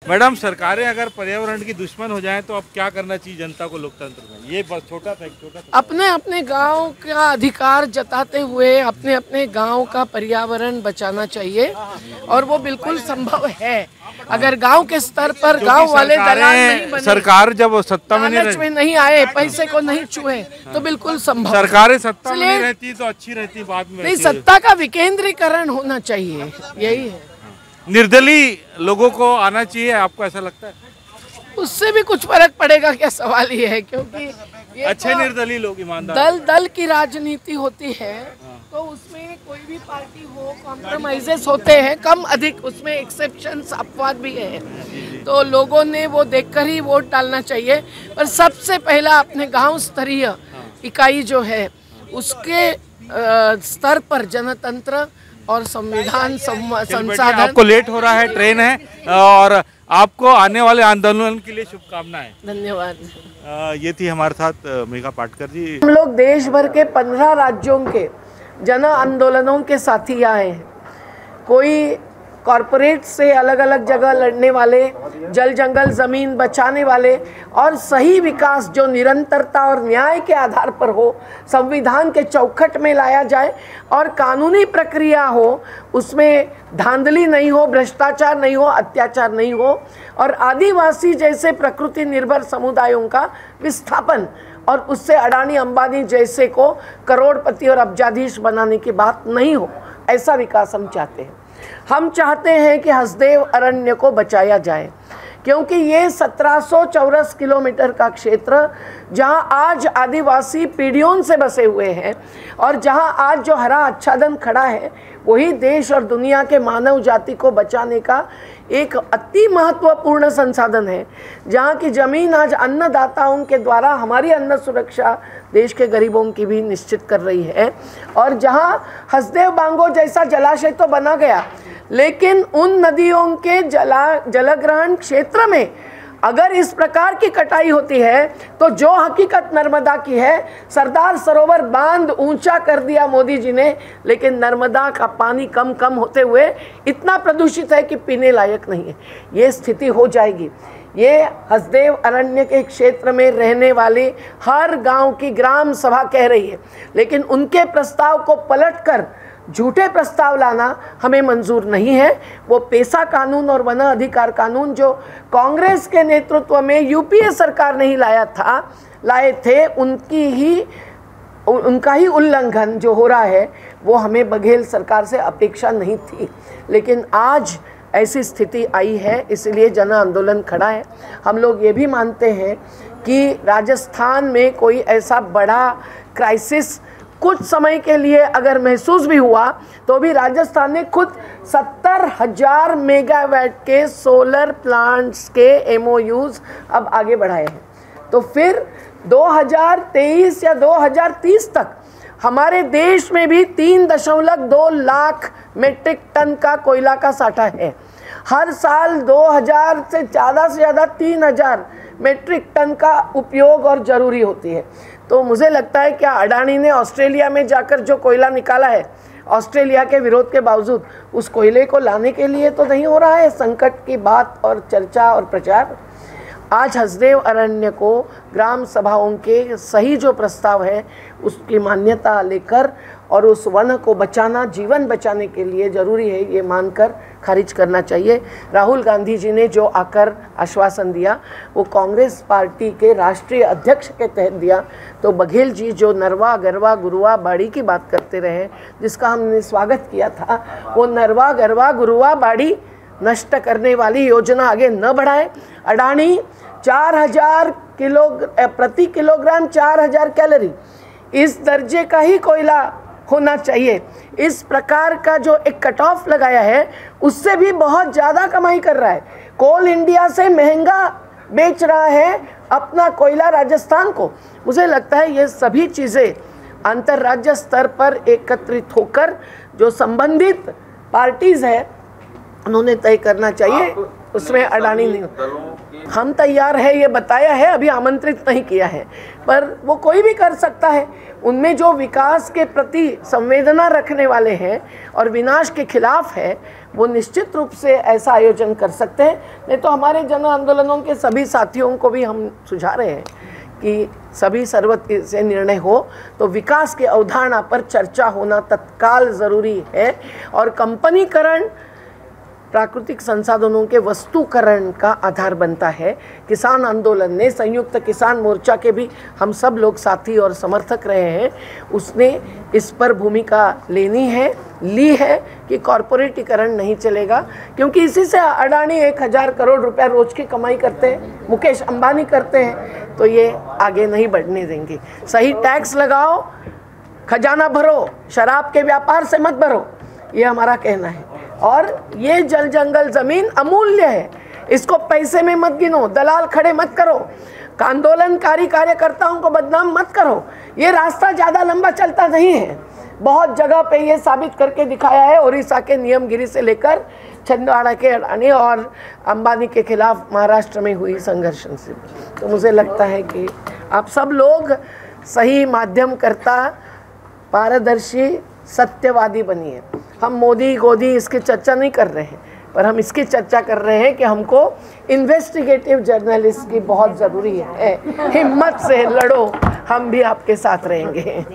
Madam, सरकारें अगर पर्यावरण की दुश्मन हो जाएं तो अब क्या करना चाहिए जनता को लोकतंत्र में? ये बस छोटा था अपने अपने गांव का अधिकार जताते हुए अपने अपने गांव का पर्यावरण बचाना चाहिए और वो बिल्कुल संभव है अगर गांव के स्तर पर गांव वाले दलाल नहीं बने, सरकार जब सत्ता में नहीं आए, पैसे को नहीं छुए तो बिल्कुल संभव। सरकारें सत्ता में नहीं रहती तो अच्छी रहती, बाद में नहीं, सत्ता का विकेंद्रीकरण होना चाहिए, यही है। निर्दलीय लोगों को आना चाहिए, आपको ऐसा लगता है? उससे भी कुछ फर्क पड़ेगा क्या, सवाल ये है, क्योंकि ये अच्छे तो निर्दलीय लोग ईमानदार दल की राजनीति होती है तो उसमें कोई भी पार्टी हो कॉम्प्रोमाइजेस होते हैं, कम अधिक, उसमें एक्सेप्शंस अपवाद भी है, तो लोगों ने वो देखकर ही वोट डालना चाहिए। पर सबसे पहला अपने गांव स्तरीय इकाई जो है उसके स्तर पर जनतंत्र और संविधान संसाधन। आपको लेट हो रहा है, ट्रेन है, और आपको आने वाले आंदोलन के लिए शुभकामनाएं। धन्यवाद। ये थी हमारे साथ मेघा पाटकर जी। हम लोग देश भर के 15 राज्यों के जन आंदोलनों के साथी आए हैं। कोई कॉरपोरेट से अलग अलग जगह लड़ने वाले, जल जंगल जमीन बचाने वाले, और सही विकास जो निरंतरता और न्याय के आधार पर हो, संविधान के चौखट में लाया जाए और कानूनी प्रक्रिया हो, उसमें धांधली नहीं हो, भ्रष्टाचार नहीं हो, अत्याचार नहीं हो, और आदिवासी जैसे प्रकृति निर्भर समुदायों का विस्थापन और उससे अडानी अंबानी जैसे को करोड़पति और अब्जाधीश बनाने की बात नहीं हो, ऐसा विकास हम चाहते हैं। हम चाहते हैं कि हसदेव अरण्य को बचाया जाए, क्योंकि ये 1700 चौरस किलोमीटर का क्षेत्र जहां आज आदिवासी पीढ़ियों से बसे हुए हैं और जहां आज जो हरा आच्छादन खड़ा है वही देश और दुनिया के मानव जाति को बचाने का एक अति महत्वपूर्ण संसाधन है। जहां की ज़मीन आज अन्नदाताओं के द्वारा हमारी अन्न सुरक्षा देश के गरीबों की भी निश्चित कर रही है, और जहां हसदेव बांगो जैसा जलाशय तो बना गया, लेकिन उन नदियों के जलग्रहण क्षेत्र में अगर इस प्रकार की कटाई होती है तो जो हकीकत नर्मदा की है, सरदार सरोवर बांध ऊंचा कर दिया मोदी जी ने, लेकिन नर्मदा का पानी कम होते हुए इतना प्रदूषित है कि पीने लायक नहीं है। ये स्थिति हो जाएगी। ये हसदेव अरण्य के क्षेत्र में रहने वाली हर गांव की ग्राम सभा कह रही है, लेकिन उनके प्रस्ताव को पलटकर झूठे प्रस्ताव लाना हमें मंजूर नहीं है। वो पेशा कानून और वन अधिकार कानून जो कांग्रेस के नेतृत्व में यूपीए सरकार नहीं लाए थे, उनका ही उल्लंघन जो हो रहा है वो हमें बघेल सरकार से अपेक्षा नहीं थी, लेकिन आज ऐसी स्थिति आई है, इसलिए जन आंदोलन खड़ा है। हम लोग ये भी मानते हैं कि राजस्थान में कोई ऐसा बड़ा क्राइसिस कुछ समय के लिए अगर महसूस भी हुआ तो भी राजस्थान ने खुद 70,000 मेगावाट के सोलर प्लांट्स के एमओयूज अब आगे बढ़ाए हैं। तो फिर 2023 या 2030 तक हमारे देश में भी 3.2 लाख मेट्रिक टन का कोयला का साठा है। हर साल 2000 से ज़्यादा 3000 मेट्रिक टन का उपयोग और ज़रूरी होती है। तो मुझे लगता है क्या अडानी ने ऑस्ट्रेलिया में जाकर जो कोयला निकाला है, ऑस्ट्रेलिया के विरोध के बावजूद, उस कोयले को लाने के लिए तो नहीं हो रहा है संकट की बात और चर्चा और प्रचार। आज हसदेव अरण्य को ग्राम सभाओं के सही जो प्रस्ताव है उसकी मान्यता लेकर और उस वन को बचाना, जीवन बचाने के लिए ज़रूरी है, ये मानकर खारिज करना चाहिए। राहुल गांधी जी ने जो आकर आश्वासन दिया वो कांग्रेस पार्टी के राष्ट्रीय अध्यक्ष के तहत दिया, तो बघेल जी जो नरवा गरवा गुरुआ बाड़ी की बात करते रहे, जिसका हमने स्वागत किया था, वो नरवा गरवा गुरुआ बाड़ी नष्ट करने वाली योजना आगे न बढ़ाए। अडानी 4000 प्रति किलोग्राम 4000 कैलोरी, इस दर्जे का ही कोयला होना चाहिए। इस प्रकार का जो एक कट ऑफ लगाया है उससे भी बहुत ज़्यादा कमाई कर रहा है। कोल इंडिया से महंगा बेच रहा है अपना कोयला राजस्थान को। मुझे लगता है ये सभी चीज़ें अंतर्राज्य स्तर पर एकत्रित होकर जो संबंधित पार्टीज़ है उन्होंने तय करना चाहिए। उसमें अडानी नहीं। हम तैयार है ये बताया है, अभी आमंत्रित नहीं किया है, पर वो कोई भी कर सकता है। उनमें जो विकास के प्रति संवेदना रखने वाले हैं और विनाश के खिलाफ है, वो निश्चित रूप से ऐसा आयोजन कर सकते हैं। नहीं तो हमारे जन आंदोलनों के सभी साथियों को भी हम सुझा रहे हैं कि सभी सर्वत्र से निर्णय हो तो विकास की अवधारणा पर चर्चा होना तत्काल ज़रूरी है। और कंपनीकरण प्राकृतिक संसाधनों के वस्तुकरण का आधार बनता है। किसान आंदोलन ने, संयुक्त किसान मोर्चा के भी हम सब लोग साथी और समर्थक रहे हैं, उसने इस पर भूमिका ली है कि कॉरपोरेटीकरण नहीं चलेगा, क्योंकि इसी से अडानी 1000 करोड़ रुपया रोज की कमाई करते हैं, मुकेश अंबानी करते हैं, तो ये आगे नहीं बढ़ने देंगे। सही टैक्स लगाओ, खजाना भरो, शराब के व्यापार से मत भरो, ये हमारा कहना है। और ये जल जंगल ज़मीन अमूल्य है, इसको पैसे में मत गिनो, दलाल खड़े मत करो, आंदोलनकारी कार्यकर्ताओं को बदनाम मत करो। ये रास्ता ज़्यादा लंबा चलता नहीं है, बहुत जगह पे ये साबित करके दिखाया है। उड़ीसा के नियमगिरी से लेकर छिंदवाड़ा के अडानी और अंबानी के खिलाफ महाराष्ट्र में हुई संघर्ष से। तो मुझे लगता है कि आप सब लोग सही माध्यमकर्ता, पारदर्शी, सत्यवादी बनिए। हम मोदी गोदी इसकी चर्चा नहीं कर रहे हैं, पर हम इसकी चर्चा कर रहे हैं कि हमको इन्वेस्टिगेटिव जर्नलिस्ट की बहुत ज़रूरी है। हिम्मत से लड़ो, हम भी आपके साथ रहेंगे।